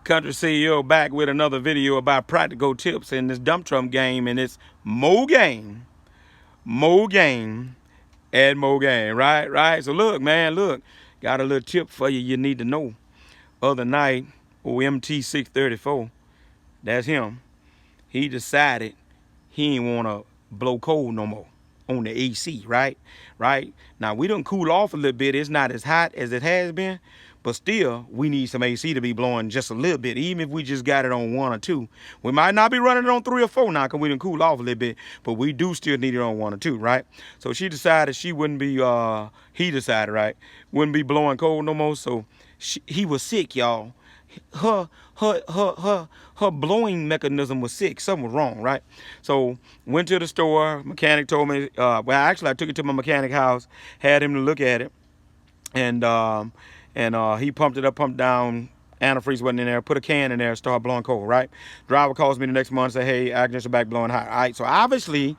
Country CEO back with another video about practical tips in this dump truck game, and it's more game, and more game, right? Right? So look, man, look, got a little tip for you you need to know. Other night, OMT634, that's him, he decided he ain't want to blow cold no more on the AC, right? Right? Now, we done cool off a little bit. It's not as hot as it has been, but still, we need some AC to be blowing just a little bit, even if we just got it on 1 or 2. We might not be running it on 3 or 4 now because we done cool off a little bit, but we do still need it on 1 or 2, right? So she decided she wouldn't be, he decided, right, wouldn't be blowing cold no more, so he was sick, y'all. Her blowing mechanism was sick. Something was wrong, right? So went to the store. Mechanic told me. Well, actually, I took it to my mechanic house. Had him to look at it, and he pumped it up, pumped down. Antifreeze wasn't in there. Put a can in there. Started blowing cold, right? Driver calls me the next month and say, "Hey, ignition back blowing hot." All right. So obviously,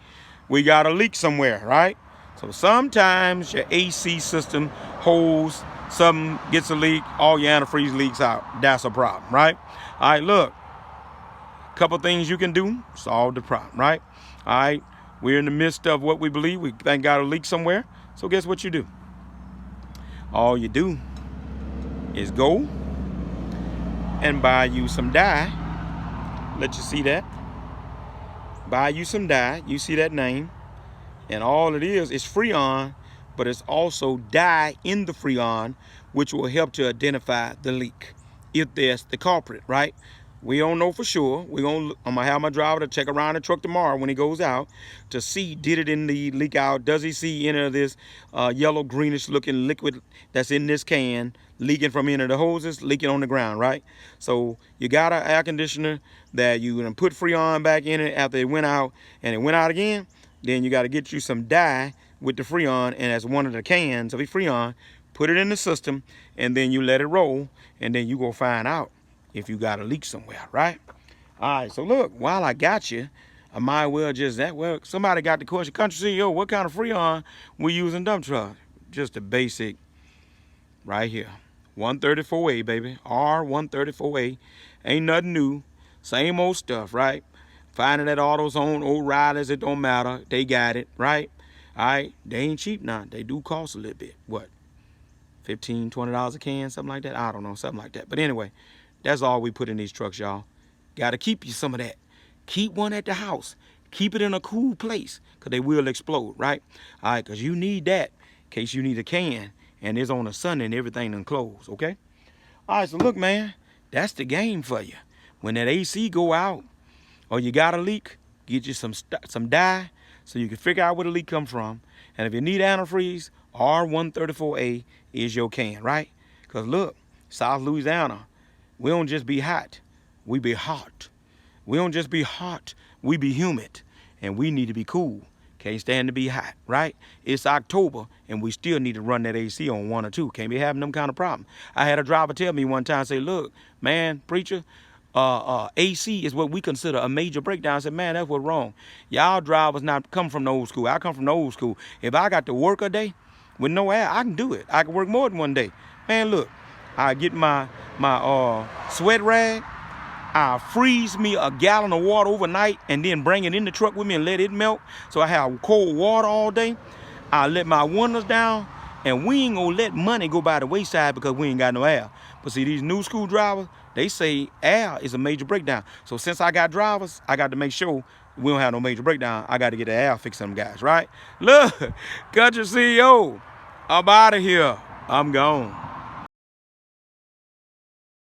we got a leak somewhere, right? So sometimes your AC system holds. Something gets a leak, all your antifreeze leaks out. That's a problem, right? All right, look, a couple things you can do, solve the problem, right? All right, we're in the midst of what we believe. We think got a leak somewhere. So guess what you do? All you do is go and buy you some dye. Let you see that. Buy you some dye. You see that name. And all it is Freon, but it's also dye in the Freon, which will help to identify the leak if there's the culprit, right? We don't know for sure. I'm gonna have my driver to check around the truck tomorrow when he goes out to see, did it in the leak out? Does he see any of this yellow greenish looking liquid that's in this can leaking from any of the hoses, leaking on the ground, right? So you got an air conditioner that you gonna put Freon back in it after it went out, and it went out again. Then you got to get you some dye with the Freon, and as one of the cans of the Freon, put it in the system, and then you let it roll, and then you go find out if you got a leak somewhere, right? All right, so look, while I got you, I might well just that. Well, somebody got the question, Country CEO, what kind of Freon we use in dump truck? Just a basic, right here, 134A, baby, R134A. Ain't nothing new, same old stuff, right? Finding at AutoZone, O'Reilly's, it don't matter. They got it, right? All right, they ain't cheap now. They do cost a little bit. What, $15, $20 a can, something like that? I don't know, something like that. But anyway, that's all we put in these trucks, y'all. Got to keep you some of that. Keep one at the house. Keep it in a cool place, because they will explode, right? All right, because you need that in case you need a can, and it's on a Sunday and everything done closed, okay? All right, so look, man, that's the game for you. When that AC go out, or you got a leak, get you some dye so you can figure out where the leak come from. And if you need antifreeze, R134A is your can, right? Because look, South Louisiana, we don't just be hot, we be hot. We don't just be hot, we be humid. And we need to be cool. Can't stand to be hot, right? It's October, and we still need to run that AC on 1 or 2. Can't be having them kind of problem. I had a driver tell me one time, say, look, man, preacher, AC is what we consider a major breakdown. I said, man, that's what's wrong. Y'all drivers not come from the old school. I come from the old school. If I got to work a day with no air, I can do it. I can work more than one day. Man, look, I get my sweat rag. I freeze me a gallon of water overnight and then bring it in the truck with me and let it melt. So I have cold water all day. I let my windows down, and we ain't gonna let money go by the wayside because we ain't got no air. But see, these new school drivers, they say air is a major breakdown. So since I got drivers, I got to make sure we don't have no major breakdown. I got to get the air fixed them guys, right? Look, Country CEO, I'm out of here. I'm gone.